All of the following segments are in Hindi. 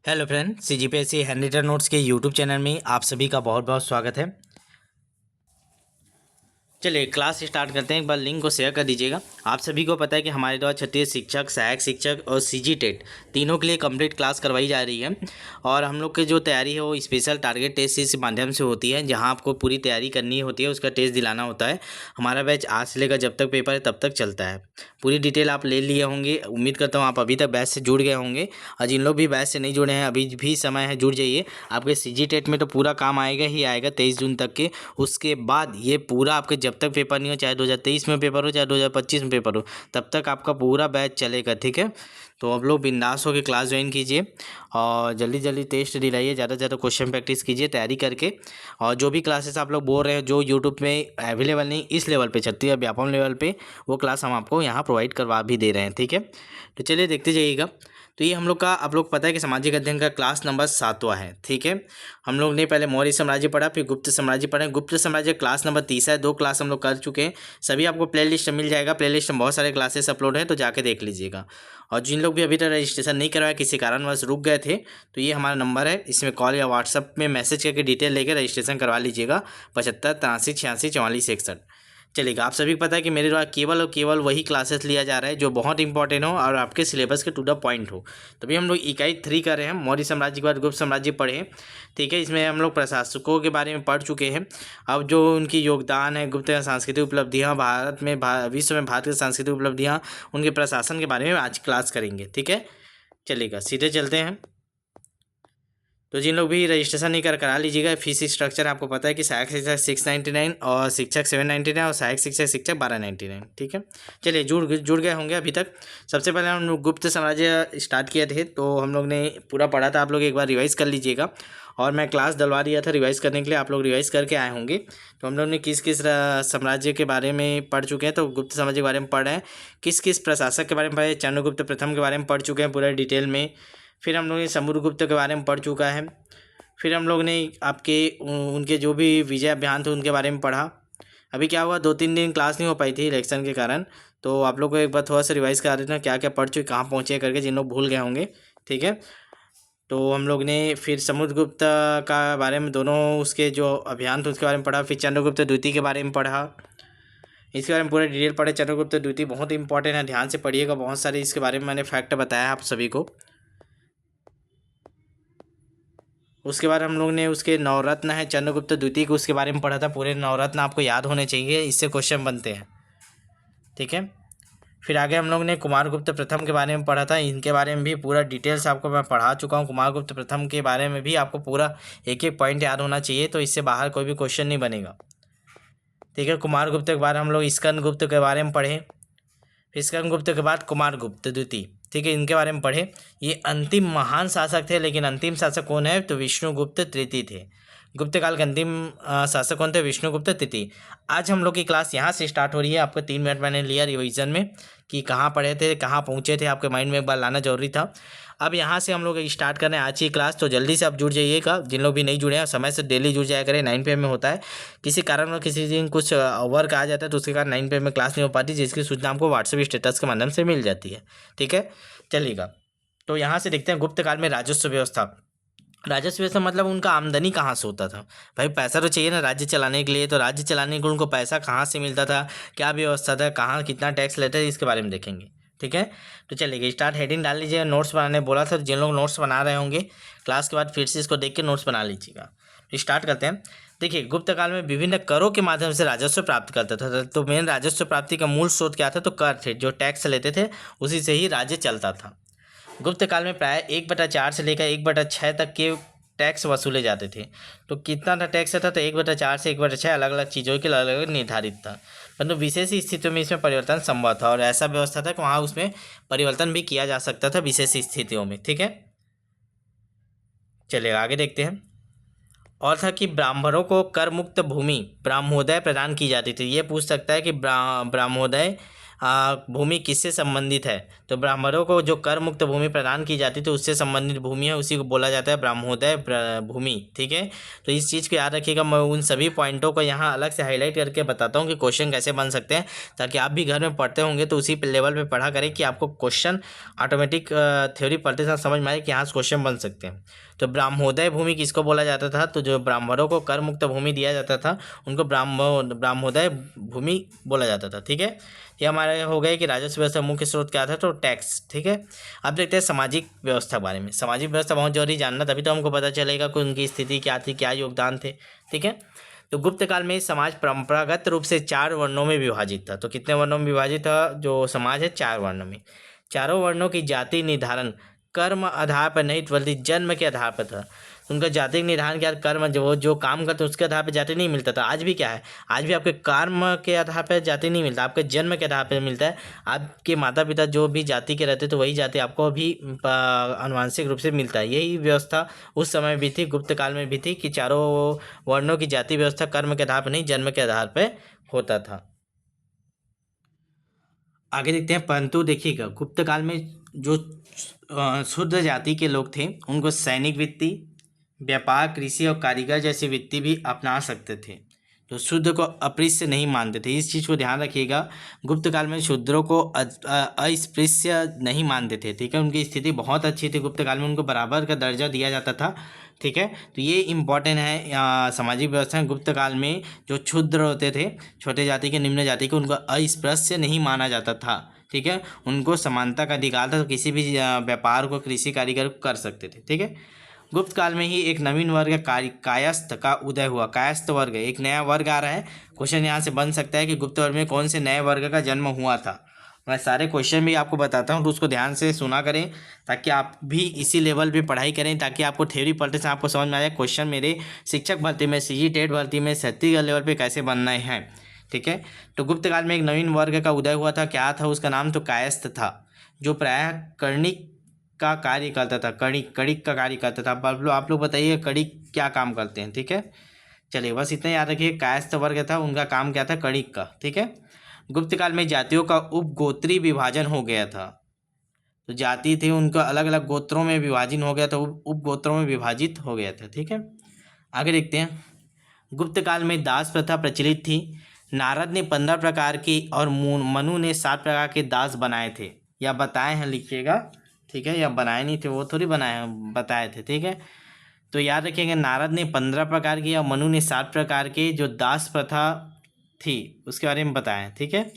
Hello friend, CGPSC handwritten notes के यूट्यूब चैनल में आप सभी का बहुत बहुत स्वागत है। चलिए क्लास स्टार्ट करते हैं। एक बार लिंक को शेयर कर दीजिएगा। आप सभी को पता है कि हमारे द्वारा क्षत्रिय शिक्षक, सहायक शिक्षक और CG टेट तीनों के लिए कंप्लीट क्लास करवाई जा रही है। और हम लोग की जो तैयारी है वो स्पेशल टारगेट टेस्ट के माध्यम से होती है, जहां आपको पूरी तैयारी करनी होती है, उसका टेस्ट दिलाना होता है। हमारा बैच आज से लेकर जब तक पेपर है तब तक चलता है। पूरी डिटेल आप ले लिए होंगे, उम्मीद करता हूँ आप अभी तक बैच से जुड़ गए होंगे। और जिन लोग भी बैच से नहीं जुड़े हैं, अभी भी समय है, जुड़ जाइए। आपके CG टेट में तो पूरा काम आएगा ही आएगा 23 जून तक के। उसके बाद ये पूरा आपके जब तक पेपर नहीं हो, चाहे 2023 में पेपर हो चाहे 2025 में पेपर हो, तब तक आपका पूरा बैच चलेगा। ठीक है, तो अब लोग बिंदास होकर क्लास ज्वाइन कीजिए और जल्दी जल्दी टेस्ट दिलाइए, ज़्यादा से ज़्यादा क्वेश्चन प्रैक्टिस कीजिए तैयारी करके। और जो भी क्लासेस आप लोग बोल रहे हैं जो यूट्यूब में अवेलेबल नहीं इस लेवल पे, क्षत्रिय व्यापम लेवल पे, वो क्लास हम आपको यहाँ प्रोवाइड करवा भी दे रहे हैं। ठीक है, तो चलिए देखते जाइएगा। तो ये हम लोग का, आप लोग पता है कि सामाजिक अध्ययन का क्लास नंबर 7वां है। ठीक है, हम लोग ने पहले मौर्य साम्राज्य पढ़ा, फिर गुप्त साम्राज्य पढ़ा। गुप्त साम्राज्य क्लास नंबर 30 है। 2 क्लास हम लोग कर चुके हैं। सभी आपको प्लेलिस्ट मिल जाएगा। प्लेलिस्ट में बहुत सारे क्लासेस अपलोड हैं, तो जाके देख लीजिएगा। और जिन लोग भी अभी तक रजिस्ट्रेशन नहीं करवाया, किसी कारणवश रुक गए थे, तो ये हमारा नंबर है, इसमें कॉल या व्हाट्सअप में मैसेज करके डिटेल लेकर रजिस्ट्रेशन करवा लीजिएगा। 75 83 86 44 61। चलेगा। आप सभी को पता है कि मेरे द्वारा केवल और केवल वही क्लासेस लिया जा रहा है जो बहुत इंपॉर्टेंट हो और आपके सिलेबस के टू द पॉइंट हो। तभी हम लोग इकाई 3 कर रहे हैं। मौर्य साम्राज्य के बाद गुप्त साम्राज्य पढ़े। ठीक है, इसमें हम लोग प्रशासकों के बारे में पढ़ चुके हैं। अब जो उनकी योगदान है, गुप्त सांस्कृतिक उपलब्धियाँ, भारत में विश्व में भारत की सांस्कृतिक उपलब्धियाँ, उनके प्रशासन के बारे में आज क्लास करेंगे। ठीक है, चलेगा, सीधे चलते हैं। तो जिन लोग भी रजिस्ट्रेशन नहीं करा लीजिएगा। फीस स्ट्रक्चर आपको पता है कि सहायक शिक्षक 699 और शिक्षक 799 और सहायक शिक्षक 1299। ठीक है, चलिए जुड़ गए होंगे अभी तक। सबसे पहले हम लोग गुप्त साम्राज्य स्टार्ट किए थे, तो हम लोग ने पूरा पढ़ा था। आप लोग एक बार रिवाइज़ कर लीजिएगा। और मैं क्लास डलवा दिया था रिवाइज़ करने के लिए, आप लोग रिवाइज़ करके आए होंगे। तो हम लोग ने किस किस साम्राज्य के बारे में पढ़ चुके हैं, तो गुप्त साम्राज्य के बारे में पढ़ रहे हैं। किस किस प्रशासक के बारे में पढ़े, चंद्रगुप्त प्रथम के बारे में पढ़ चुके हैं पूरा डिटेल में। फिर हम लोग ने समुद्रगुप्त के बारे में पढ़ चुका है। फिर हम लोग ने आपके उनके जो भी विजय अभियान थे उनके बारे में पढ़ा। अभी क्या हुआ, 2-3 दिन क्लास नहीं हो पाई थी इलेक्शन के कारण, तो आप लोग को एक बार थोड़ा सा रिवाइज़ करा देना क्या क्या पढ़ चुके, कहाँ पहुँचे करके, जिन लोग भूल गए होंगे। ठीक है, तो हम लोग ने फिर समुद्रगुप्त का बारे में, दोनों उसके जो अभियान थे उसके बारे में पढ़ा। फिर चंद्रगुप्त द्वितीय के बारे में पढ़ा। इसके बारे में पूरा डिटेल पढ़े। चंद्रगुप्त द्वितीय बहुत इंपॉर्टेंट है, ध्यान से पढ़िएगा। बहुत सारे इसके बारे में मैंने फैक्ट बताया आप सभी को। उसके बाद हम लोग ने उसके नवरत्न है चंद्रगुप्त द्वितीय को, उसके बारे में पढ़ा था। पूरे नवरत्न आपको याद होने चाहिए, इससे क्वेश्चन बनते हैं। ठीक है, फिर आगे हम लोग ने कुमारगुप्त प्रथम के बारे में पढ़ा था। इनके बारे में भी पूरा डिटेल्स आपको मैं पढ़ा चुका हूँ। कुमारगुप्त प्रथम के बारे में भी आपको पूरा एक एक पॉइंट याद होना चाहिए, तो इससे बाहर कोई भी क्वेश्चन नहीं बनेगा। ठीक है, कुमारगुप्त के बाद हम लोग स्कंदगुप्त के बारे में पढ़े। फिर स्कंदगुप्त के बाद कुमारगुप्त द्वितीय। ठीक है, इनके बारे में पढ़े। ये अंतिम महान शासक थे, लेकिन अंतिम शासक कौन है, तो विष्णुगुप्त तृतीय थे। गुप्त काल के अंतिम शासक कौन थे, विष्णुगुप्त तृतीय। आज हम लोग की क्लास यहाँ से स्टार्ट हो रही है। आपको 3 मिनट मैंने लिया रिवीजन में कि कहाँ पढ़े थे, कहाँ पहुँचे थे, आपके माइंड में एक बार लाना जरूरी था। अब यहाँ से हम लोग स्टार्ट करने आज की क्लास, तो जल्दी से आप जुड़ जाइएगा। जिन लोग भी नहीं जुड़े हैं समय से डेली जुड़ जाया करें। 9 PM में होता है। किसी कारण में किसी दिन कुछ वर्क आ जाता है तो उसके कारण 9 PM में क्लास नहीं हो पाती, जिसकी सूचना आपको व्हाट्सएप स्टेटस के माध्यम से मिल जाती है। ठीक है, चलिएगा। तो यहाँ से देखते हैं गुप्त काल में राजस्व व्यवस्था। राजस्व व्यवस्था मतलब उनका आमदनी कहाँ से होता था। भाई पैसा तो चाहिए ना राज्य चलाने के लिए, तो राज्य चलाने के लिए उनको पैसा कहाँ से मिलता था, क्या व्यवस्था था, कहाँ कितना टैक्स लेते थे, इसके बारे में देखेंगे। ठीक है, तो चलिए स्टार्ट। हेडिंग डाल लीजिए। नोट्स बनाने बोला था, जिन लोग नोट्स बना रहे होंगे क्लास के बाद फिर से इसको देख के नोट्स बना लीजिएगा। स्टार्ट करते हैं। देखिए, गुप्त काल में विभिन्न करों के माध्यम से राजस्व प्राप्त करता था। तो मेन राजस्व प्राप्ति का मूल स्रोत क्या था, तो कर थे। जो टैक्स लेते थे उसी से ही राज्य चलता था। गुप्त काल में प्राय 1/4 से लेकर 1/6 तक के टैक्स वसूले जाते थे। तो कितना था टैक्स था, तो 1/4 से 1/6 अलग अलग चीज़ों के अलग अलग निर्धारित था। परंतु विशेष स्थितियों में इसमें परिवर्तन संभव था, और ऐसा व्यवस्था था कि वहाँ उसमें परिवर्तन भी किया जा सकता था विशेष स्थितियों में। ठीक है, चलिए आगे देखते हैं। और था कि ब्राह्मणों को कर मुक्त भूमि ब्राह्मोदय प्रदान की जाती थी। ये पूछ सकता है कि ब्राह्मोदय भूमि किससे संबंधित है? तो ब्राह्मणों को जो कर मुक्त भूमि प्रदान की जाती थी उससे संबंधित भूमि है, उसी को बोला जाता है ब्राह्मोदय भूमि। ठीक है, तो इस चीज़ को याद रखिएगा। मैं उन सभी पॉइंटों को यहाँ अलग से हाईलाइट करके बताता हूँ कि क्वेश्चन कैसे बन सकते हैं, ताकि आप भी घर में पढ़ते होंगे तो उसी लेवल पे पढ़ा करें कि आपको क्वेश्चन ऑटोमेटिक थ्योरी पढ़ते समय समझ में आए कि यहाँ से क्वेश्चन बन सकते हैं। तो ब्राह्मोदय भूमि किसको बोला जाता था? तो जो ब्राह्मणों को कर मुक्त भूमि दिया जाता था उनको ब्राह्मोदय भूमि बोला जाता था। ठीक है, ये हमारे हो गए कि राजस्व व्यवस्था मुख्य स्रोत क्या था, तो टैक्स। ठीक है, अब देखते हैं सामाजिक व्यवस्था के बारे में। सामाजिक व्यवस्था बहुत जरूरी जानना, तभी तो हमको पता चलेगा कि उनकी स्थिति क्या थी, क्या योगदान थे। ठीक है, तो गुप्त काल में समाज परंपरागत रूप से 4 वर्णों में विभाजित था। तो कितने वर्णों में विभाजित था जो समाज है? 4 वर्णों में। चारों वर्णों की जाति निर्धारण कर्म आधार पर नहीं बल्कि जन्म के आधार पर था। उनका जाति निर्धारण क्या? कर्म, जो काम करते उसके आधार पर जाति नहीं मिलता था। आज भी क्या है, आज भी आपके कर्म के आधार पर जाति नहीं मिलता, आपके जन्म के आधार पर मिलता है। आपके माता पिता जो भी जाति के रहते तो वही जाति आपको भी आनुवंशिक रूप से मिलता है। यही व्यवस्था उस समय भी थी, गुप्त काल में भी थी, कि चारों वर्णों की जाति व्यवस्था कर्म के आधार पर नहीं जन्म के आधार पर होता था। आगे देखते हैं। परंतु देखिएगा, गुप्त काल में जो शूद्र जाति के लोग थे उनको सैनिक वृत्ति, व्यापार, कृषि और कारीगर जैसी वृत्ति भी अपना सकते थे। तो शूद्र को अस्पृश्य नहीं मानते थे, इस चीज़ को ध्यान रखिएगा। गुप्त काल में शूद्रों को अस्पृश्य नहीं मानते थे। ठीक है, उनकी स्थिति बहुत अच्छी थी, गुप्त काल में उनको बराबर का दर्जा दिया जाता था। ठीक है, तो ये इम्पॉर्टेंट है। सामाजिक व्यवस्था गुप्त काल में जो क्षुद्र होते थे, छोटे जाति के, निम्न जाति के, उनको अस्पृश्य नहीं माना जाता था। ठीक है, उनको समानता का अधिकार था, तो किसी भी व्यापार को, कृषि कारीगर को कर सकते थे। ठीक है, गुप्त काल में ही एक नवीन वर्ग कायस्थ का उदय हुआ। कायस्थ वर्ग एक नया वर्ग आ रहा है। क्वेश्चन यहाँ से बन सकता है कि गुप्त वर्ग में कौन से नए वर्ग का जन्म हुआ था। मैं सारे क्वेश्चन भी आपको बताता हूँ, तो उसको ध्यान से सुना करें, ताकि आप भी इसी लेवल पे पढ़ाई करें, ताकि आपको थ्योरी पढ़ते समय आपको समझ में आ जाए क्वेश्चन मेरे शिक्षक भर्ती में, सीजी टेट भर्ती में, छत्तीसगढ़ लेवल पे कैसे बनना है। ठीक है, तो गुप्त काल में एक नवीन वर्ग का उदय हुआ था। क्या था उसका नाम? तो कायस्थ था, जो प्रायः कर्णिक का कार्य करता था। कणिक का कार्य करता था। आप लोग बताइए कणिक क्या काम करते हैं। ठीक है, चलिए बस इतना याद रखिए। कायस्थ वर्ग था, उनका काम क्या था? कणिक का। ठीक है, गुप्त काल में जातियों का उपगोत्रीय विभाजन हो गया था। तो जाति थे उनका अलग अलग गोत्रों में विभाजन हो गया था, उपगोत्रों में विभाजित हो गया था। ठीक है, आगे देखते हैं। गुप्त काल में दास प्रथा प्रचलित थी। नारद ने 15 प्रकार की और मनु ने 7 प्रकार के दास बनाए थे, या बताए हैं, लिखिएगा। ठीक है, या बनाए नहीं थे, वो थोड़ी बनाए हैं, बताए थे। ठीक है, तो याद रखिएगा, नारद ने 15 प्रकार की और मनु ने 7 प्रकार के जो दास प्रथा थी उसके बारे में बताया। ठीक है,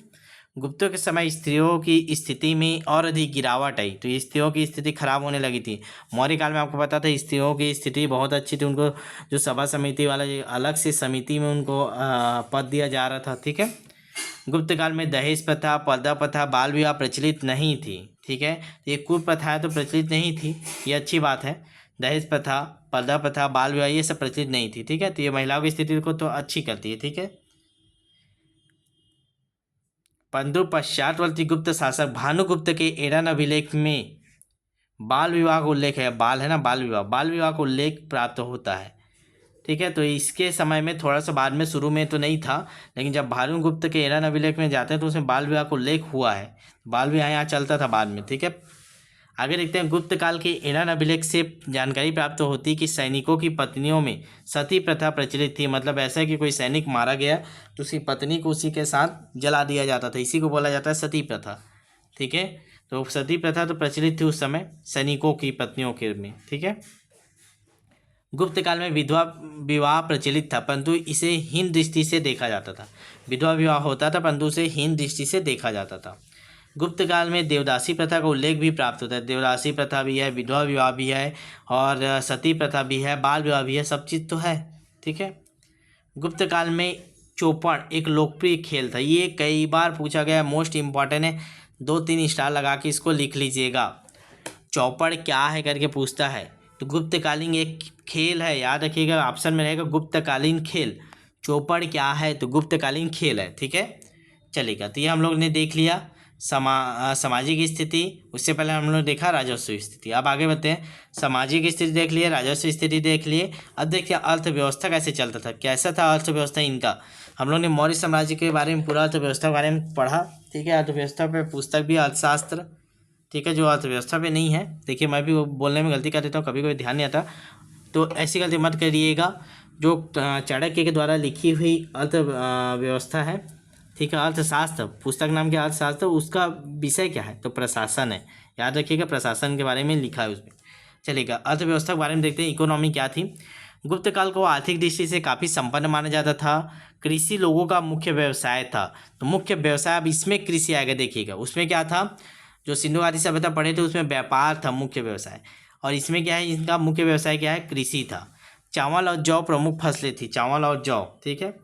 गुप्तों के समय स्त्रियों की स्थिति में और अधिक गिरावट आई, तो स्त्रियों की स्थिति खराब होने लगी थी। मौर्य काल में आपको पता था स्त्रियों की स्थिति बहुत अच्छी थी, उनको जो सभा समिति वाला अलग से समिति में उनको पद दिया जा रहा था। ठीक है, गुप्त काल में दहेज प्रथा, पर्दा प्रथा, बाल विवाह प्रचलित नहीं थी। ठीक है, ये कुप्रथा तो प्रचलित नहीं थी, ये अच्छी बात है। दहेज प्रथा, पर्दा प्रथा, बाल विवाह ये सब प्रचलित नहीं थी। ठीक है, तो ये महिलाओं की स्थिति को तो अच्छी करती है। ठीक है, परंतु पश्चातवर्ती गुप्त शासक भानुगुप्त के एडन अभिलेख में बाल विवाह का उल्लेख है। बाल है ना, बाल विवाह का उल्लेख प्राप्त होता है। ठीक है, तो इसके समय में थोड़ा सा बाद में, शुरू में तो नहीं था, लेकिन जब भानुगुप्त के एडन अभिलेख में जाते हैं तो उसमें बाल विवाह का उल्लेख हुआ है। बाल विवाह यहाँ चलता था बाद में। ठीक है, आगे देखते हैं। गुप्त काल के एडन अभिलेख से जानकारी प्राप्त होती कि सैनिकों की पत्नियों में सती प्रथा प्रचलित थी। मतलब ऐसा है कि कोई सैनिक मारा गया तो उसकी पत्नी को उसी के साथ जला दिया जाता था, इसी को बोला जाता है सती प्रथा। ठीक है, तो सती प्रथा तो प्रचलित थी उस समय सैनिकों की पत्नियों के में। ठीक है, गुप्त काल में विधवा विवाह प्रचलित था, परंतु इसे हीन दृष्टि से देखा जाता था। विधवा विवाह होता था परंतु उसे हीन दृष्टि से देखा जाता था। गुप्त काल में देवदासी प्रथा का उल्लेख भी प्राप्त होता है। देवदासी प्रथा भी है, विधवा विवाह भी है, और सती प्रथा भी है, बाल विवाह भी है, सब चीज़ तो है। ठीक है, गुप्त काल में चौपड़ एक लोकप्रिय खेल था। ये कई बार पूछा गया, मोस्ट इम्पॉर्टेंट है, 2-3 स्टार लगा के इसको लिख लीजिएगा। चौपड़ क्या है करके पूछता है, तो गुप्तकालीन एक खेल है, याद रखिएगा, ऑप्शन में रहेगा गुप्तकालीन खेल। चौपड़ क्या है? तो गुप्तकालीन खेल है। ठीक है, चलेगा, तो ये हम लोग ने देख लिया सामाजिक स्थिति, उससे पहले हम लोग देखा राजस्व स्थिति। अब आगे बढ़ते हैं। सामाजिक स्थिति देख लिए, राजस्व स्थिति देख लिए। अब देखिए अर्थव्यवस्था कैसे चलता था, कैसा था अर्थव्यवस्था इनका। हम लोग ने मौर्य साम्राज्य के बारे में, पूरा अर्थव्यवस्था के बारे में पढ़ा, ठीक है। अर्थव्यवस्था पे पुस्तक भी अर्थशास्त्र, ठीक है, जो अर्थव्यवस्था पे नहीं है। देखिए मैं भी बोलने में गलती कर देता हूँ, कभी कभी ध्यान नहीं आता, तो ऐसी गलती मत करिएगा। जो चाणक्य के द्वारा लिखी हुई अर्थव्यवस्था है, ठीक है, अर्थशास्त्र, पुस्तक नाम के अर्थशास्त्र, उसका विषय क्या है, तो प्रशासन है। याद रखिएगा, प्रशासन के बारे में लिखा है उसमें। चलिएगा, अर्थव्यवस्था के बारे में देखते हैं। इकोनॉमी क्या थी। गुप्त काल को आर्थिक दृष्टि से काफ़ी संपन्न माना जाता था। कृषि लोगों का मुख्य व्यवसाय था। तो मुख्य व्यवसाय, अब इसमें कृषि आएगा, देखिएगा उसमें क्या था। जो सिंधु घाटी सभ्यता पढ़े थे उसमें व्यापार था मुख्य व्यवसाय, और इसमें क्या है, इनका मुख्य व्यवसाय क्या है, कृषि था। चावल और जौ प्रमुख फसलें थी, चावल और जौ, ठीक है।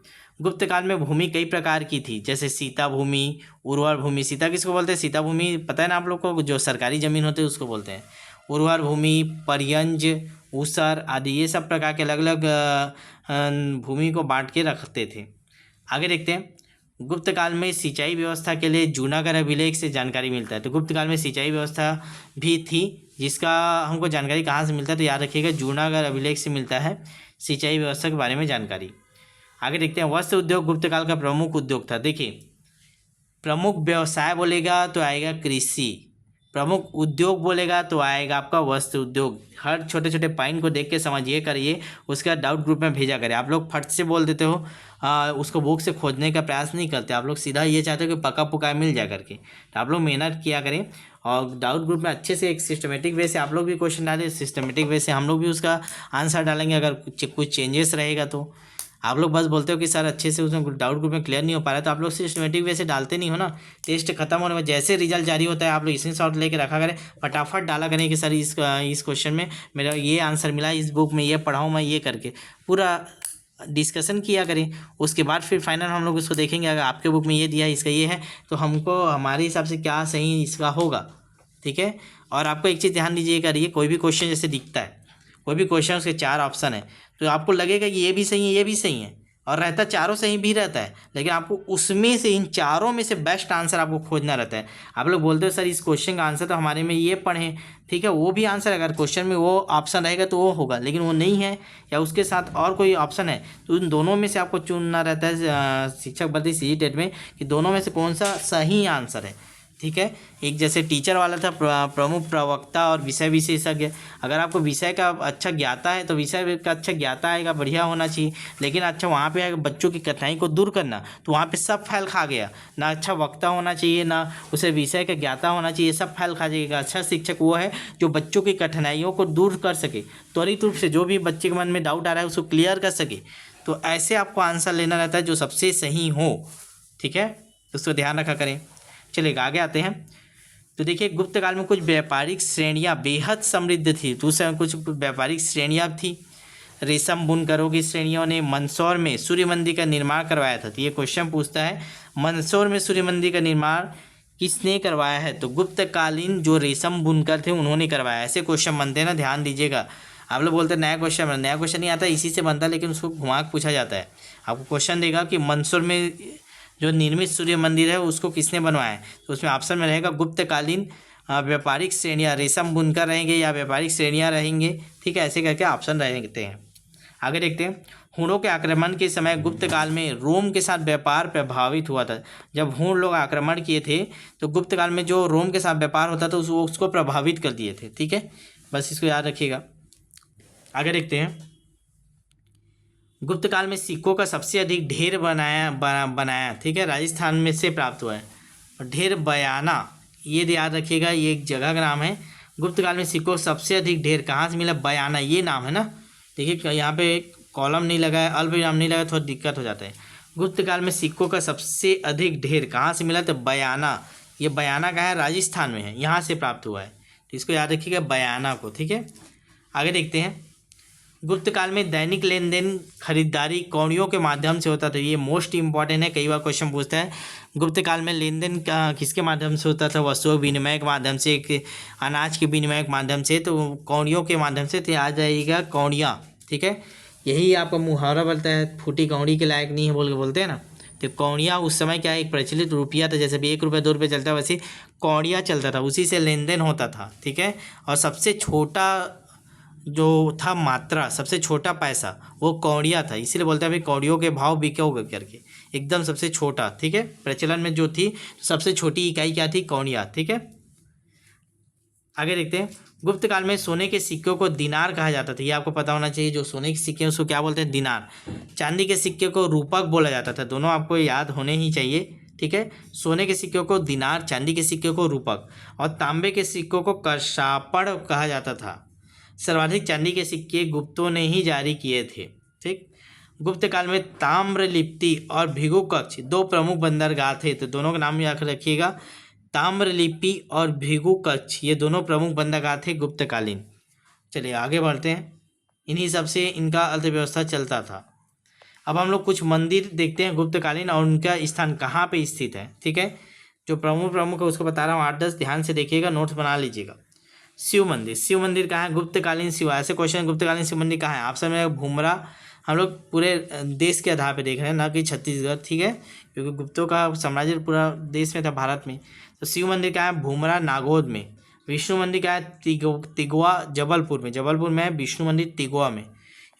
गुप्त काल में भूमि कई प्रकार की थी, जैसे सीता भूमि, उर्वर भूमि। सीता किसको बोलते हैं, सीता भूमि पता है ना आप लोग को, जो सरकारी ज़मीन होती है उसको बोलते हैं। उर्वर भूमि, पर्यंज, ऊसर आदि, ये सब प्रकार के अलग अलग भूमि को बांट के रखते थे। आगे देखते हैं। गुप्त काल में सिंचाई व्यवस्था के लिए जूनागढ़ अभिलेख से जानकारी मिलता है। तो गुप्त काल में सिंचाई व्यवस्था भी थी, जिसका हमको जानकारी कहाँ से मिलता है, तो याद रखिएगा जूनागढ़ अभिलेख से मिलता है सिंचाई व्यवस्था के बारे में जानकारी। आगे देखते हैं। वस्त्र उद्योग गुप्त काल का प्रमुख उद्योग था। देखिए, प्रमुख व्यवसाय बोलेगा तो आएगा कृषि, प्रमुख उद्योग बोलेगा तो आएगा आपका वस्त्र उद्योग। हर छोटे छोटे पॉइंट को देख के समझिए, करिए, उसके बाद डाउट ग्रुप में भेजा करें। आप लोग फट से बोल देते हो, उसको बुक से खोजने का प्रयास नहीं करते, आप लोग सीधा ये चाहते हो कि पका पुका मिल जाए करके। तो आप लोग मेहनत किया करें, और डाउट ग्रुप में अच्छे से एक सिस्टमेटिक वे से आप लोग भी क्वेश्चन डालें, सिस्टमेटिक वे से हम लोग भी उसका आंसर डालेंगे। अगर कुछ चेंजेस रहेगा तो आप लोग बस बोलते हो कि सर अच्छे से उसमें डाउट ग्रुप में क्लियर नहीं हो पा रहा है, तो आप लोग सिस्टमेटिक वे से डालते नहीं हो ना। टेस्ट खत्म होने में जैसे रिजल्ट जारी होता है, आप लोग स्क्रीन शॉट लेके रखा करें, फटाफट डाला करें कि सर इस क्वेश्चन में मेरा ये आंसर मिला, इस बुक में ये पढ़ा हूँ मैं, ये करके पूरा डिस्कशन किया करें। उसके बाद फिर फाइनल हम लोग उसको देखेंगे, अगर आपके बुक में ये दिया है, इसका ये है, तो हमको हमारे हिसाब से क्या सही इसका होगा, ठीक है। और आपको एक चीज़ ध्यान दीजिएगा, ये कोई भी क्वेश्चन जैसे दिखता है, कोई भी क्वेश्चन उसके 4 ऑप्शन है, तो आपको लगेगा कि ये भी सही है, ये भी सही है, और रहता चारों सही भी रहता है, लेकिन आपको उसमें से, इन चारों में से बेस्ट आंसर आपको खोजना रहता है। आप लोग बोलते हो सर इस क्वेश्चन का आंसर तो हमारे में ये पढ़ें, ठीक है, वो भी आंसर अगर क्वेश्चन में वो ऑप्शन रहेगा तो वो होगा, लेकिन वो नहीं है या उसके साथ और कोई ऑप्शन है, तो उन दोनों में से आपको चुनना रहता है शिक्षक भर्ती CG टेट में, कि दोनों में से कौन सा सही आंसर है, ठीक है। एक जैसे टीचर वाला था, प्रमुख प्रवक्ता और विषय विशेषज्ञ। अगर आपको विषय का अच्छा ज्ञाता है तो विषय का अच्छा ज्ञाता आएगा, बढ़िया होना चाहिए, लेकिन अच्छा वहाँ पे बच्चों की कठिनाई को दूर करना, तो वहाँ पे सब फैल खा गया ना। अच्छा वक्ता होना चाहिए, ना उसे विषय का ज्ञाता होना चाहिए, सब फैल खा जाएगा। अच्छा शिक्षक वो है जो बच्चों की कठिनाइयों को दूर कर सके, त्वरित रूप से जो भी बच्चे के मन में डाउट आ रहा है उसको क्लियर कर सके। तो ऐसे आपको आंसर लेना रहता है जो सबसे सही हो, ठीक है, तो उसको ध्यान रखा करें। चलिए आगे आते हैं। तो देखिए, गुप्त काल में कुछ व्यापारिक श्रेणियां बेहद समृद्ध थी, तो उस समय कुछ व्यापारिक श्रेणियां थी। रेशम बुनकरों की श्रेणियों ने मंदसौर में सूर्य मंदिर का निर्माण करवाया था। तो ये क्वेश्चन पूछता है, मंदसौर में सूर्य मंदिर का निर्माण किसने करवाया है, तो गुप्तकालीन जो रेशम बुनकर थे उन्होंने करवाया। ऐसे क्वेश्चन बनते हैं ना, ध्यान दीजिएगा। आप लोग बोलते हैं नया क्वेश्चन नहीं आता, इसी से बनता है, लेकिन उसको घुमा के पूछा जाता है। आपको क्वेश्चन देगा कि मंदसौर में जो निर्मित सूर्य मंदिर है उसको किसने बनवाया है, तो उसमें ऑप्शन में रहेगा गुप्तकालीन व्यापारिक श्रेणियाँ, रेशम बुनकर रहेंगे या व्यापारिक श्रेणियाँ रहेंगे, ठीक है, ऐसे करके ऑप्शन रहते हैं। आगे देखते हैं। हूणों के आक्रमण के समय गुप्त काल में रोम के साथ व्यापार प्रभावित हुआ था। जब हूण लोग आक्रमण किए थे तो गुप्त काल में जो रोम के साथ व्यापार होता था उसको प्रभावित कर दिए थे, ठीक है, बस इसको याद रखिएगा। आगे देखते हैं। गुप्त काल में सिक्कों का सबसे अधिक ढेर बनाया, ठीक है, राजस्थान में से प्राप्त हुआ है। और ढेर बयाना, ये याद रखिएगा, ये एक जगह का नाम है। गुप्त काल में सिक्कों का सबसे अधिक ढेर कहाँ से मिला, बयाना, ये नाम है ना। देखिए यहाँ पे कॉलम नहीं लगा है, अल्प विराम नहीं लगा, थोड़ा दिक्कत हो जाता है। गुप्त काल में सिक्कों का सबसे अधिक ढेर कहाँ से मिला, तो बयाना। ये बयाना कहाँ है, राजस्थान में है, यहाँ से प्राप्त हुआ है, तो इसको याद रखिएगा बयाना को, ठीक है। आगे देखते हैं। गुप्त काल में दैनिक लेन देन खरीदारी कौड़ियों के माध्यम से होता था। ये मोस्ट इंपॉर्टेंट है, कई बार क्वेश्चन पूछता है। गुप्त काल में लेन देन किसके माध्यम से होता था, वस्तुओं विनिमय के माध्यम से, अनाज के विनिमय के माध्यम से, तो कौड़ियों के माध्यम से, तो आ जाएगा कौड़ियाँ, ठीक है। यही आपका मुहावरा बोलता है, फूटी कौड़ी के लायक नहीं है बोल के बोलते हैं ना, तो कौड़िया उस समय क्या एक प्रचलित रुपया था, जैसे भी 1 रुपये 2 रुपये चलता है वैसे कौड़िया चलता था, उसी से लेन देन होता था। ठीक है, और सबसे छोटा जो था मात्रा, सबसे छोटा पैसा वो कौड़िया था, इसीलिए बोलते हैं भाई कौड़ियों के भाव बिके करके, एकदम सबसे छोटा। ठीक है, प्रचलन में जो थी सबसे छोटी इकाई क्या थी? कौड़िया। ठीक है, आगे देखते हैं। गुप्त काल में सोने के सिक्कों को दिनार कहा जाता था, ये आपको पता होना चाहिए। जो सोने के सिक्के हैं उसको क्या बोलते हैं? दिनार। चांदी के सिक्के को रूपक बोला जाता था, दोनों आपको याद होने ही चाहिए। ठीक है, सोने के सिक्कों को दिनार, चांदी के सिक्के को रूपक, और तांबे के सिक्कों को करशापड़ कहा जाता था। सर्वाधिक चांदी के सिक्के गुप्तों ने ही जारी किए थे। ठीक, गुप्त काल में ताम्रलिप्ति और भृगु कक्ष दो प्रमुख बंदरगाह थे, तो दोनों का नाम याद रखिएगा। ताम्रलिपि और भृगु कक्ष ये दोनों प्रमुख बंदरगाह थे गुप्तकालीन। चलिए आगे बढ़ते हैं। इन्हीं सब से इनका अर्थव्यवस्था चलता था। अब हम लोग कुछ मंदिर देखते हैं गुप्तकालीन और उनका स्थान कहाँ पे स्थित है। ठीक है, जो प्रमुख है उसको बता रहा हूँ, 8-10 ध्यान से देखिएगा, नोट्स बना लीजिएगा। शिव मंदिर, शिव मंदिर कहाँ है? गुप्तकालीन शिव, ऐसे क्वेश्चन गुप्तकालीन शिव मंदिर कहाँ है? ऑप्शन में भूमरा। हम लोग पूरे देश के आधार पे देख रहे हैं, ना कि छत्तीसगढ़। ठीक है, क्योंकि गुप्तों का साम्राज्य पूरा देश में था, भारत में। तो शिव मंदिर क्या है? भूमरा नागौद में। विष्णु मंदिर क्या है? तिगवा जबलपुर में, जबलपुर में है विष्णु मंदिर, तिगवा में,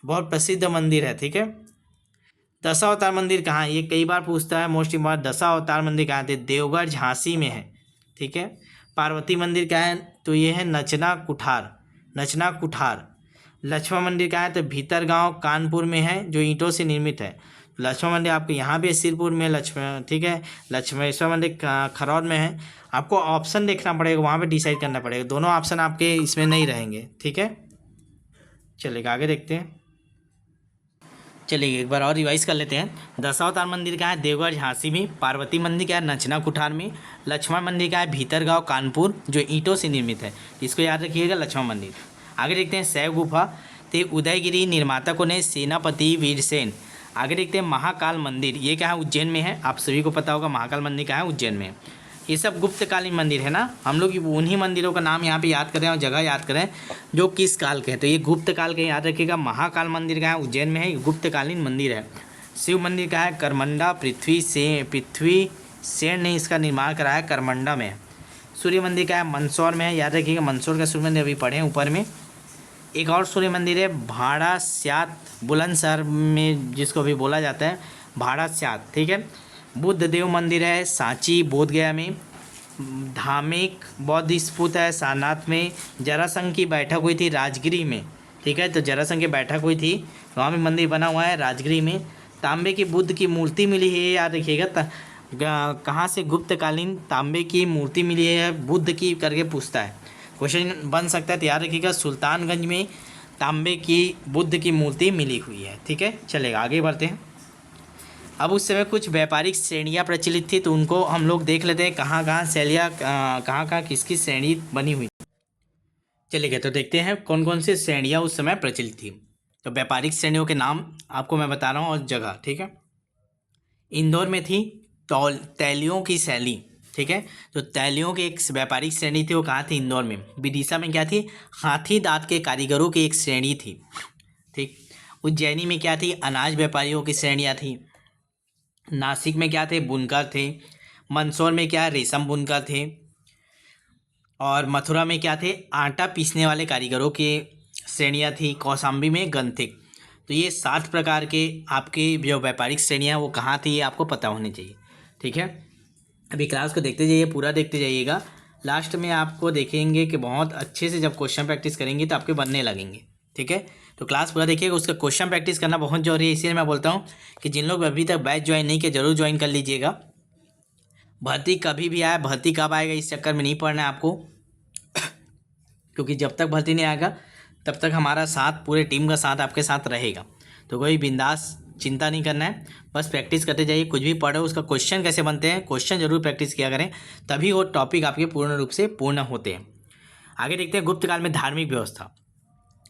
बहुत प्रसिद्ध मंदिर है। ठीक है, दशावतार मंदिर कहाँ है? ये कई बार पूछता है, मोस्ट इम्पॉर्टेंट। दशावतार मंदिर कहाँ है? देवगढ़ झांसी में है। ठीक है, पार्वती मंदिर क्या है? तो ये है नचना कुठार, नचना कुठार। लक्ष्मण मंदिर क्या है? तो भीतरगांव कानपुर में है, जो ईंटों से निर्मित है। लक्ष्मण मंदिर आपके यहाँ भी सिरपुर में लक्ष्मण। ठीक है, लक्ष्मेश्वर मंदिर खरौद में है। आपको ऑप्शन देखना पड़ेगा, वहाँ पे डिसाइड करना पड़ेगा, दोनों ऑप्शन आपके इसमें नहीं रहेंगे। ठीक है, चलिए आगे देखते हैं। चलिए एक बार और रिवाइज कर लेते हैं। दशावतार मंदिर क्या है? देवगढ़ झांसी में। पार्वती मंदिर क्या है? नचना कुठार में। लक्ष्मण मंदिर क्या है? भीतरगांव कानपुर, जो ईंटों से निर्मित है, इसको याद रखिएगा, लक्ष्मण मंदिर। आगे देखते हैं शैव गुफा, तो उदयगिरी निर्माताकों ने सेनापति वीरसेन। आगे देखते हैं महाकाल मंदिर, ये क्या है? उज्जैन में है, आप सभी को पता होगा महाकाल मंदिर क्या है? उज्जैन में। ये सब गुप्तकालीन मंदिर है ना, हम लोग उन्हीं मंदिरों का नाम यहाँ पे याद करें और जगह याद करें जो किस काल के हैं। तो ये गुप्त काल के याद रखिएगा। महाकाल मंदिर का है? उज्जैन में है, गुप्तकालीन मंदिर है। शिव मंदिर का है? करमंडा, पृथ्वी सेन ने इसका निर्माण कराया, करमंडा में। सूर्य मंदिर का है? मंदसौर में है, याद रखिएगा, मंदसौर का सूर्य मंदिर अभी पढ़े ऊपर में। एक और सूर्य मंदिर है भाड़ास्यात, बुलंदशहर में, जिसको भी बोला जाता है भाड़ास्यात। ठीक है, बुद्ध देव मंदिर है सांची बोध गया में। धार्मिक बौद्ध स्तूप है सारनाथ में। जरासंध की बैठक हुई थी राजगिरी में। ठीक है, तो जरासंध की बैठक हुई थी, वहाँ में मंदिर बना हुआ है राजगिरी में। तांबे की बुद्ध की मूर्ति मिली है, याद रखिएगा, कहाँ से? गुप्तकालीन तांबे की मूर्ति मिली है बुद्ध की करके पूछता है, क्वेश्चन बन सकता है, तो याद रखिएगा सुल्तानगंज में तांबे की बुद्ध की मूर्ति मिली हुई है। ठीक है, चलेगा आगे बढ़ते हैं। अब उस समय कुछ व्यापारिक श्रेणियाँ प्रचलित थी, तो उनको हम लोग देख लेते हैं कहाँ कहाँ शैलियाँ, कहाँ कहाँ किसकी श्रेणी बनी हुई। चलिए तो देखते हैं कौन कौन सी श्रेणियाँ उस समय प्रचलित थी। तो व्यापारिक श्रेणियों के नाम आपको मैं बता रहा हूँ और जगह। ठीक है, इंदौर में थी तैलियों की शैली। ठीक है, तो तैलियों की एक व्यापारिक श्रेणी थी, वो कहाँ थी? इंदौर में। विदिशा में क्या थी? हाथी दांत के कारीगरों की एक श्रेणी थी। ठीक, उज्जैनी में क्या थी? अनाज व्यापारियों की श्रेणियाँ थी। नासिक में क्या थे? बुनकर थे। मंदसौर में क्या? रेशम बुनकर थे। और मथुरा में क्या थे? आटा पीसने वाले कारीगरों की श्रेणियाँ थी। कौशाम्बी में गंथिक। तो ये 7 प्रकार के आपके जो व्यापारिक श्रेणियाँ वो कहाँ थी, ये आपको पता होनी चाहिए। ठीक है, अभी क्लास को देखते जाइए, पूरा देखते जाइएगा, लास्ट में आपको देखेंगे कि बहुत अच्छे से जब क्वेश्चन प्रैक्टिस करेंगे तो आपके बनने लगेंगे। ठीक है, तो क्लास पूरा देखिएगा, उसका क्वेश्चन प्रैक्टिस करना बहुत जरूरी है। इसलिए मैं बोलता हूँ कि जिन लोग अभी तक बैच ज्वाइन नहीं किया जरूर ज्वाइन कर लीजिएगा। भर्ती कभी भी आए, भर्ती कब आएगा इस चक्कर में नहीं पड़ना है आपको क्योंकि जब तक भर्ती नहीं आएगा तब तक हमारा साथ, पूरे टीम का साथ आपके साथ रहेगा। तो कोई बिंदास चिंता नहीं करना है, बस प्रैक्टिस करते जाइए। कुछ भी पढ़ो उसका क्वेश्चन कैसे बनते हैं, क्वेश्चन जरूर प्रैक्टिस किया करें, तभी वो टॉपिक आपके पूर्ण रूप से पूर्ण होते हैं। आगे देखते हैं गुप्त काल में धार्मिक व्यवस्था।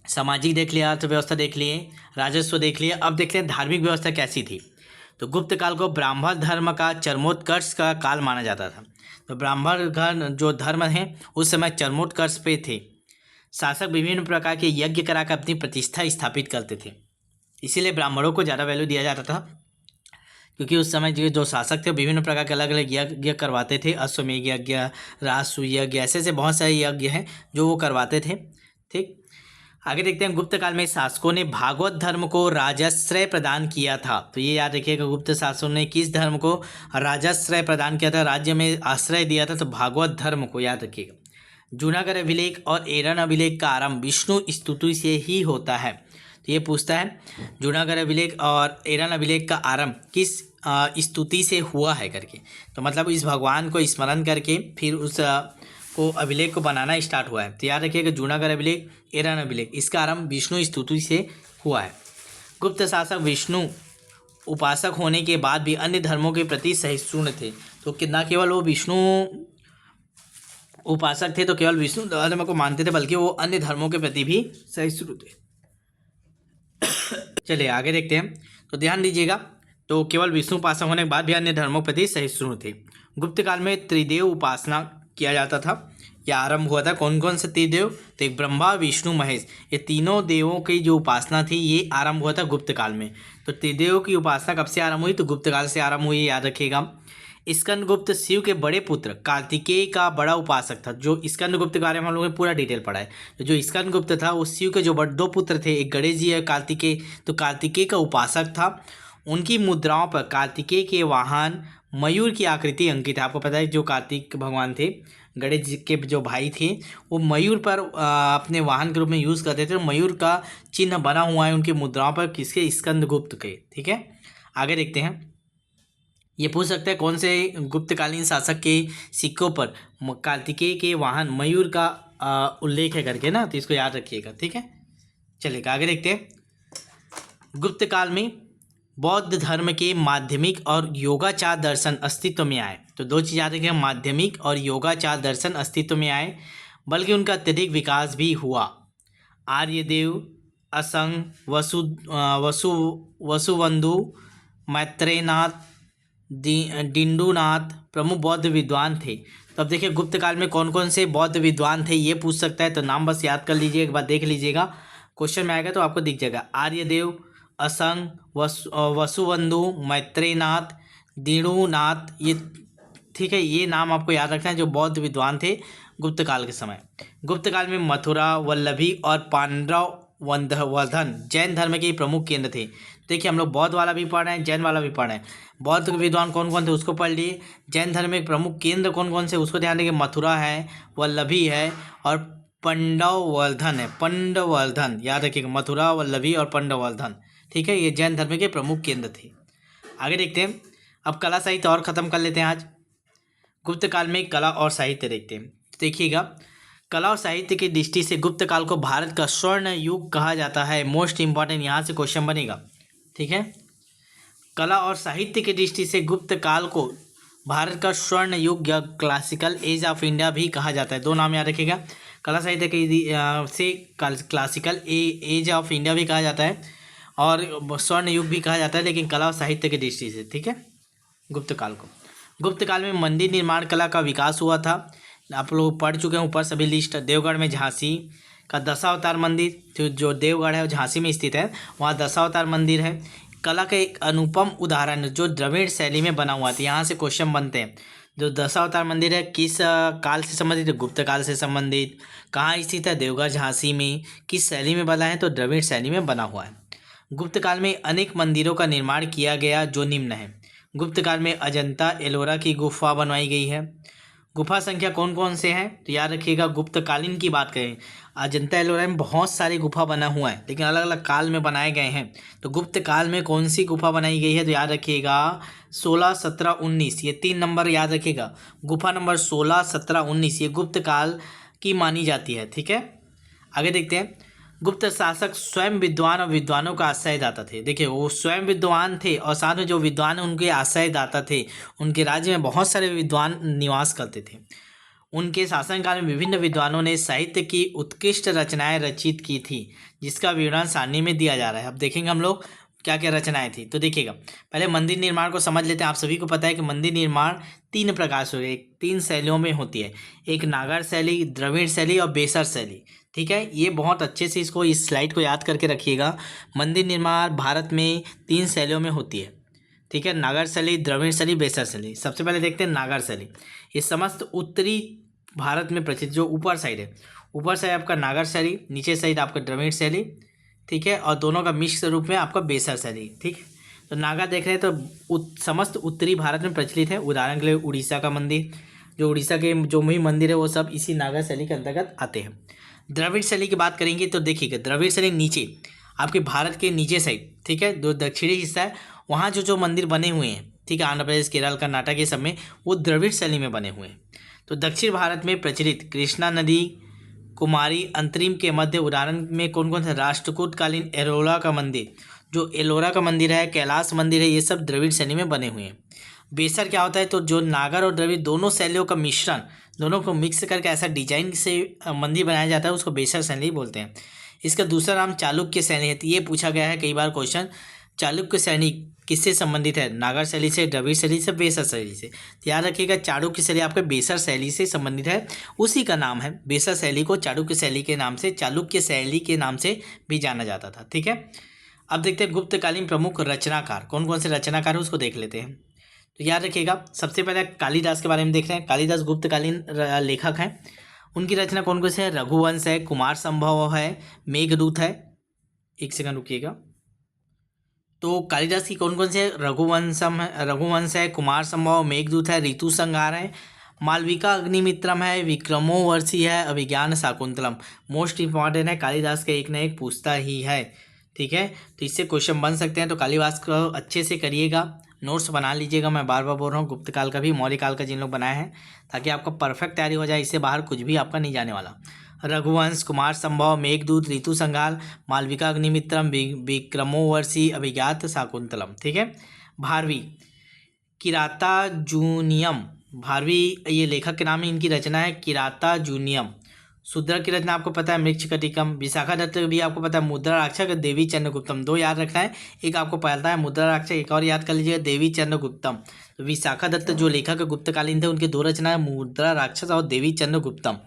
सामाजिक देख लिया, अर्थव्यवस्था देख लिए, राजस्व देख लिए, अब देखते हैं धार्मिक व्यवस्था कैसी थी। तो गुप्त काल को ब्राह्मण धर्म का चरमोत्कर्ष का काल माना जाता था। तो ब्राह्मण जो धर्म है उस समय चरमोत्कर्ष पे थे। शासक विभिन्न प्रकार के यज्ञ कराकर अपनी प्रतिष्ठा स्थापित करते थे, इसीलिए ब्राह्मणों को ज़्यादा वैल्यू दिया जाता था, क्योंकि उस समय जो शासक थे विभिन्न प्रकार के अलग अलग यज्ञ करवाते थे। अश्वमेध यज्ञ, राजसूय यज्ञ, ऐसे ऐसे बहुत सारे यज्ञ हैं जो वो करवाते थे। ठीक, आगे देखते हैं। गुप्त काल में शासकों ने भागवत धर्म को राजाश्रय प्रदान किया था। तो ये याद रखिएगा, गुप्त शासकों ने किस धर्म को राजाश्रय प्रदान किया था, राज्य में आश्रय दिया था, तो भागवत धर्म को याद रखिएगा। जूनागढ़ अभिलेख और एरन अभिलेख का आरंभ विष्णु स्तुति से ही होता है। तो ये पूछता है जूनागढ़ अभिलेख और एरन अभिलेख का आरंभ किस स्तुति से हुआ है करके। तो मतलब इस भगवान को स्मरण करके फिर उस को अभिलेख को बनाना स्टार्ट हुआ है। तो याद रखिएगा जूनागढ़ अभिलेख, एरन अभिलेख, इसका आरंभ विष्णु स्तुति से हुआ है। गुप्त शासक विष्णु उपासक होने के बाद भी अन्य धर्मों के प्रति सहिष्णु थे। तो कितना केवल वो विष्णु उपासक थे तो केवल विष्णु धर्म को मानते थे, बल्कि वो अन्य धर्मों के प्रति भी सहिष्णु थे। चलिए आगे देखते हैं। तो ध्यान दीजिएगा, तो केवल विष्णु उपासक होने के बाद भी अन्य धर्मों के प्रति सहिष्णु थे। गुप्त काल में त्रिदेव उपासना किया जाता था। यह आरंभ हुआ था, कौन कौन से त्रिदेव, तो एक ब्रह्मा, विष्णु, महेश, ये तीनों देवों की जो उपासना थी ये आरंभ हुआ था गुप्त काल में। तो त्रिदेव की उपासना कब से आरंभ हुई, तो गुप्त काल से आरंभ हुई, याद रखिएगा। स्कंदगुप्त शिव के बड़े पुत्र कार्तिकेय का बड़ा उपासक था। जो स्कंदगुप्त के बारे में हम लोगों ने पूरा डिटेल पढ़ा है। तो जो स्कंदगुप्त था वो शिव के जो दो पुत्र थे, एक गणेश जी है कार्तिकेय, तो कार्तिकेय का उपासक था। उनकी मुद्राओं पर कार्तिकेय के वाहन मयूर की आकृति अंकित है। आपको पता है जो कार्तिक भगवान थे, गणेश जी के जो भाई थे, वो मयूर पर अपने वाहन के रूप में यूज़ करते थे। तो मयूर का चिन्ह बना हुआ है उनकी मुद्राओं पर, किसके, स्कंदगुप्त के। ठीक है, आगे देखते हैं। ये पूछ सकते हैं कौन से गुप्तकालीन शासक के सिक्कों पर कार्तिकेय के वाहन मयूर का उल्लेख है करके ना, तो इसको याद रखिएगा। ठीक है, चलिए आगे देखते हैं। गुप्त काल में बौद्ध धर्म के माध्यमिक और योगाचार दर्शन अस्तित्व में आए। तो दो चीज़ याद रखिएगा, माध्यमिक और योगाचार दर्शन अस्तित्व में आए, बल्कि उनका अत्यधिक विकास भी हुआ। आर्यदेव, असंग, वसुबंधु, मैत्रेयनाथ, डिंडूनाथ प्रमुख बौद्ध विद्वान थे। तो अब देखिए गुप्त काल में कौन कौन से बौद्ध विद्वान थे ये पूछ सकता है। तो नाम बस याद कर लीजिए, एक बार देख लीजिएगा, क्वेश्चन में आएगा तो आपको दिख जाएगा। आर्यदेव, असंग, वसुबंधु, मैत्रेयनाथ, डिंडूनाथ, ये ठीक है, ये नाम आपको याद रखना है जो बौद्ध विद्वान थे गुप्त काल के समय। गुप्त काल में मथुरा, वल्लभी और पांडव वर्धन जैन धर्म के प्रमुख केंद्र थे। देखिए हम लोग बौद्ध वाला भी पढ़ रहे हैं, जैन वाला भी पढ़ रहे हैं। बौद्ध विद्वान कौन कौन थे उसको पढ़ लिए। जैन धर्म में प्रमुख केंद्र कौन कौन से उसको ध्यान देंगे, मथुरा है, वल्लभी है और पांडववर्धन है। पांडववर्धन याद रखिएगा, मथुरा, वल्लभी और पांडववर्धन। ठीक है, ये जैन धर्म के प्रमुख केंद्र थे। आगे देखते हैं। अब कला साहित्य और ख़त्म कर लेते हैं आज। गुप्त काल में कला और साहित्य देखते हैं। देखिएगा, कला और साहित्य की दृष्टि से गुप्त काल को भारत का स्वर्ण युग कहा जाता है। मोस्ट इंपॉर्टेंट यहाँ से क्वेश्चन बनेगा। ठीक है, कला और साहित्य की दृष्टि से गुप्त काल को भारत का स्वर्ण युग या क्लासिकल एज ऑफ इंडिया भी कहा जाता है। दो नाम याद रखिएगा, कला साहित्य की से क्लासिकल एज ऑफ इंडिया भी कहा जाता है और स्वर्ण युग भी कहा जाता है, लेकिन कला और साहित्य की दृष्टि से। ठीक है, गुप्त काल को। गुप्त काल में मंदिर निर्माण कला का विकास हुआ था। आप लोग पढ़ चुके हैं ऊपर सभी लिस्ट। देवगढ़ में झांसी का दशावतार मंदिर, तो जो देवगढ़ है वो झांसी में स्थित है, वहाँ दशावतार मंदिर है। कला का एक अनुपम उदाहरण जो द्रविड़ शैली में बना हुआ था। यहाँ से क्वेश्चन बनते हैं, जो दशावतार मंदिर है किस काल से संबंधित है, गुप्त काल से संबंधित। कहाँ स्थित है, देवगढ़ झांसी में। किस शैली में बना है, तो द्रविड़ शैली में बना हुआ है। गुप्त काल में अनेक मंदिरों का निर्माण किया गया जो निम्न है। गुप्त काल में अजंता एलोरा की गुफा बनवाई गई है। गुफा संख्या कौन कौन से हैं, तो याद रखिएगा गुप्तकालीन की बात करें, अजंता एलोरा में बहुत सारी गुफा बना हुआ है, लेकिन अलग अलग काल में बनाए गए हैं। तो गुप्त काल में कौन सी गुफा बनाई गई है, तो याद रखिएगा 16, 17, 19, ये 3 नंबर याद रखिएगा। गुफा नंबर 16, 17, 19 ये गुप्त काल की मानी जाती है। ठीक है, आगे देखते हैं। गुप्त शासक स्वयं विद्वान और विद्वानों का आश्रयदाता थे। देखिए वो स्वयं विद्वान थे और साथ में जो विद्वान उनके आश्रयदाता थे। उनके राज्य में बहुत सारे विद्वान निवास करते थे। उनके शासनकाल में विभिन्न विद्वानों ने साहित्य की उत्कृष्ट रचनाएं रचित की थी, जिसका विवरण सारणी में दिया जा रहा है। अब देखेंगे हम लोग क्या क्या रचनाएं थी। तो देखिएगा, पहले मंदिर निर्माण को समझ लेते हैं। आप सभी को पता है कि मंदिर निर्माण 3 प्रकार से, 3 शैलियों में होती है। एक नागर शैली, द्रविड़ शैली और बेसर शैली। ठीक है, ये बहुत अच्छे से इस स्लाइड को याद करके रखिएगा। मंदिर निर्माण भारत में 3 शैलियों में होती है। ठीक है। नागर शैली, द्रविड़ शैली, बेसर शैली। सबसे पहले देखते हैं नागर शैली। ये समस्त उत्तरी भारत में प्रचलित, जो ऊपर साइड है, ऊपर साइड आपका नागर शैली, नीचे साइड आपका द्रविड़ शैली, ठीक है, और दोनों का मिक्स रूप में आपका बेसर शैली। ठीक है, तो नागा देख रहे हैं तो समस्त उत्तरी भारत में प्रचलित है। उदाहरण के लिए उड़ीसा का मंदिर, जो उड़ीसा के जो भी मंदिर है वो सब इसी नागा शैली के अंतर्गत आते हैं। द्रविड़ शैली की बात करेंगे तो देखिएगा, द्रविड़ शैली नीचे आपके भारत के नीचे साइड, ठीक है, जो दक्षिणी हिस्सा है वहाँ जो मंदिर बने हुए हैं, ठीक है, आंध्र प्रदेश, केरल, कर्नाटक, ये सब में वो द्रविड़ शैली में बने हुए हैं। तो दक्षिण भारत में प्रचलित कृष्णा नदी, कुमारी, अंतरिम के मध्य, उदाहरण में कौन कौन सा, राष्ट्रकूटकालीन एलोरा का मंदिर, जो एलोरा का मंदिर है, कैलाश मंदिर है, ये सब द्रविड़ शैली में बने हुए हैं। बेसर क्या होता है, तो जो नागर और द्रविड़ दोनों शैलियों का मिश्रण, दोनों को मिक्स करके ऐसा डिजाइन से मंदिर बनाया जाता है, उसको बेसर शैली बोलते हैं। इसका दूसरा नाम चालुक्य शैली है। तो ये पूछा गया है कई बार क्वेश्चन, चालुक्य शैली किससे संबंधित है, नागर शैली से, द्रविड़ शैली से, बेसर शैली से। तो याद रखिएगा, चालुक्य शैली आपके बेसर शैली से संबंधित है, उसी का नाम है। बेसर शैली को चालुक्य शैली के नाम से, चालुक्य शैली के नाम से भी जाना जाता था। ठीक है, अब देखते हैं गुप्तकालीन प्रमुख रचनाकार, कौन कौन से रचनाकार है उसको देख लेते हैं। तो याद रखिएगा, सबसे पहले कालिदास के बारे में देख रहे हैं। कालिदास गुप्तकालीन लेखक हैं। उनकी रचना कौन कौन से है, रघुवंश है, कुमार संभव है, मेघदूत है। एक सेकंड रुकिएगा। तो कालिदास की कौन कौन से, रघुवंश है, कुमार संभव, मेघदूत है, ऋतु संहार है, मालविका अग्निमित्रम है, विक्रमोर्वशी है, अभिज्ञान शाकुंतलम। मोस्ट इंपॉर्टेंट है, कालिदास का एक ना एक पूछता ही है। ठीक है, तो इससे क्वेश्चन बन सकते हैं। तो कालिदास को अच्छे से करिएगा, नोट्स बना लीजिएगा। मैं बार बार बोल रहा हूँ, गुप्त काल का भी, मौर्य काल का जिन लोग बनाए हैं, ताकि आपका परफेक्ट तैयारी हो जाए, इससे बाहर कुछ भी आपका नहीं जाने वाला। रघुवंश, कुमार संभव, मेघदूत, ऋतु संहार, मालविका अग्निमित्रम, विक्रमोर्वशी, अभिज्ञात शाकुंतलम। ठीक है, भारवी, किराता जूनियम, भारवी ये लेखक के नाम है, इनकी रचना है किराता जूनियम। शूद्रक की रचना आपको पता है मृच्छकटिकम। विशाखा दत्त भी आपको पता है मुद्रा राक्षक, देवी चंद्रगुप्तम। दो याद रखना है, एक आपको पता है मुद्रा राक्षक, एक और याद कर लीजिएगा देवी चंद्रगुप्तम। तो विशाखा दत्त जो लेखक गुप्तकालीन थे, उनके दो रचना है, मुद्रा राक्षस और देवी चंद्रगुप्तम।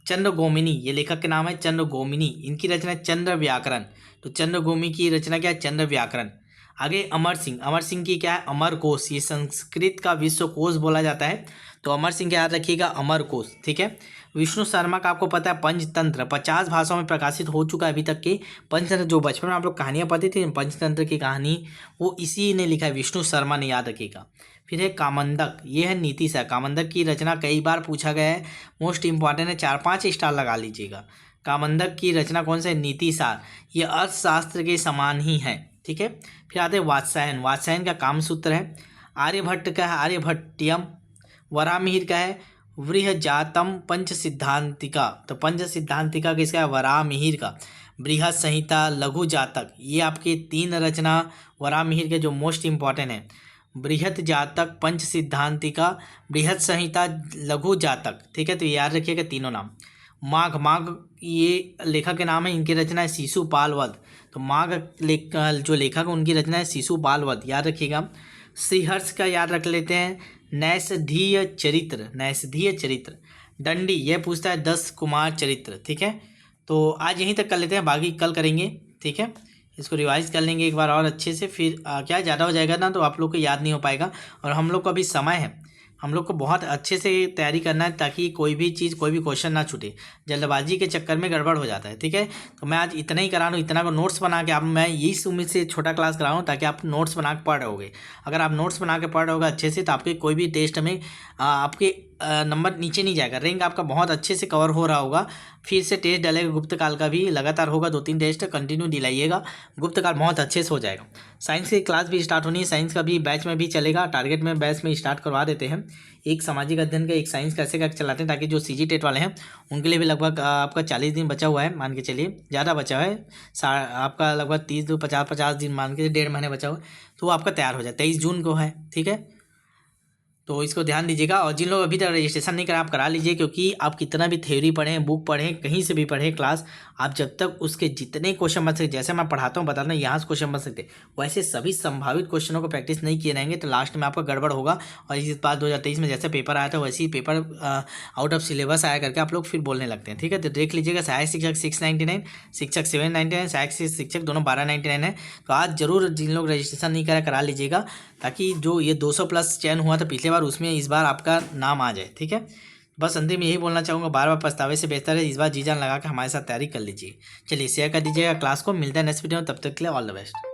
चंद्रगोमिनी ये लेखक के नाम है, चंद्रगोमिनी, इनकी रचना चंद्र व्याकरण। तो चंद्रगोमी की रचना क्या है, चंद्र व्याकरण। आगे अमर सिंह, अमर सिंह की क्या है, अमर कोश, ये संस्कृत का विश्व कोश बोला जाता है। तो अमर सिंह का याद रखिएगा, अमर कोश। ठीक है, विष्णु शर्मा का आपको पता है पंचतंत्र, 50 भाषाओं में प्रकाशित हो चुका है अभी तक के पंचतंत्र। जो बचपन में आप लोग कहानियाँ पढ़ते थे पंचतंत्र की कहानी, वो इसी ने लिखा है, विष्णु शर्मा ने, याद रखिएगा। फिर है कामंदक, ये है नीति सार। कामंदक की रचना कई बार पूछा गया है, मोस्ट इंपॉर्टेंट है, 4-5 स्टार लगा लीजिएगा। कामंदक की रचना कौन सा है, नीति सार। ये अर्थशास्त्र के समान ही है। ठीक है, फिर आते हैं वात्सायन। वात्सायन का कामसूत्र है। आर्यभट्ट का है आर्यभट्टियम। वरामिहिर का है वृहजातम पंच सिद्धांतिका। तो पंच सिद्धांतिका किसका है, वरामिहिर का। बृहद संहिता, लघु जातक, ये आपके 3 रचना वरामिहिर के जो मोस्ट इंपॉर्टेंट है। बृहद जातक, पंच सिद्धांतिका, बृहद संहिता, लघु जातक। ठीक है, तो याद रखिएगा तीनों नाम। माघ, माघ ये लेखक के नाम है, इनकी रचना है शिशुपाल वध। तो माघ जो लेखक है उनकी रचना है शिशुपाल वध, याद रखिएगा। श्रीहर्ष का याद रख लेते हैं, नैषधीय चरित्र, नैषधीय चरित्र। दंडी ये पूछता है 10 कुमार चरित्र। ठीक है, तो आज यहीं तक कर लेते हैं, बाकी कल करेंगे। ठीक है, इसको रिवाइज कर लेंगे एक बार और अच्छे से, फिर क्या ज़्यादा हो जाएगा ना तो आप लोग को याद नहीं हो पाएगा। और हम लोग को अभी समय है, हम लोग को बहुत अच्छे से तैयारी करना है, ताकि कोई भी चीज़, कोई भी क्वेश्चन ना छूटे। जल्दबाजी के चक्कर में गड़बड़ हो जाता है। ठीक है, तो मैं आज इतना ही करा रहा हूँ, इतना को नोट्स बना के आप, मैं इस उम्मीद से छोटा क्लास करा रहा हूँ ताकि आप नोट्स बना के पढ़ रहोगे। अगर आप नोट्स बना के पढ़ रहोगे अच्छे से, तो आपके कोई भी टेस्ट में आपके नंबर नीचे नहीं जाएगा, रैंक आपका बहुत अच्छे से कवर हो रहा होगा। फिर से टेस्ट डालेगा, गुप्त काल का भी लगातार होगा, 2-3 टेस्ट कंटिन्यू दिलाइएगा, गुप्त काल बहुत अच्छे से हो जाएगा। साइंस की क्लास भी स्टार्ट होनी है, साइंस का भी बैच में भी चलेगा, टारगेट में बैच में स्टार्ट करवा देते हैं। एक सामाजिक अध्ययन का, एक साइंस कैसे का चलाते हैं, ताकि जो सीजी टेट वाले हैं उनके लिए भी लगभग आपका 40 दिन बचा हुआ है, मान के चलिए ज़्यादा बचा हुआ है, आपका लगभग 30-50 दिन, मान के 1.5 महीने बचा हुआ है, तो वो आपका तैयार हो जाए। 23 जून को है। ठीक है, तो इसको ध्यान दीजिएगा। और जिन लोग अभी तक रजिस्ट्रेशन नहीं करा आप करा लीजिए, क्योंकि आप कितना भी थ्योरी पढ़ें, बुक पढ़ें, कहीं से भी पढ़ें क्लास, आप जब तक उसके जितने क्वेश्चन बन सकते, जैसे मैं पढ़ाता हूँ बताता हूँ यहाँ से क्वेश्चन बन सकते, वैसे सभी संभावित क्वेश्चनों को प्रैक्टिस नहीं किए रहेंगे तो लास्ट में आपका गड़बड़ होगा। और इस बार 2023 में जैसे पेपर आया था वैसे ही पेपर आउट ऑफ सिलेबस आया करके आप लोग फिर बोलने लगते हैं। ठीक है, तो देख लीजिएगा सहायक शिक्षक 699, शिक्षक 799, सहायक शिक्षक दोनों 1299 है। तो आज जरूर जिन लोग रजिस्ट्रेशन नहीं करा लीजिएगा, ताकि जो ये 200 प्लस चयन हुआ था पिछले बार, उसमें इस बार आपका नाम आ जाए। ठीक है, बस अंतिम में यही बोलना चाहूँगा, बार बार पछतावे से बेहतर है इस बार जी जान लगा के हमारे साथ तैयारी कर लीजिए। चलिए शेयर कर दीजिएगा क्लास को, मिलता है नेक्स्ट वीडियो में, तब तक के लिए ऑल द बेस्ट।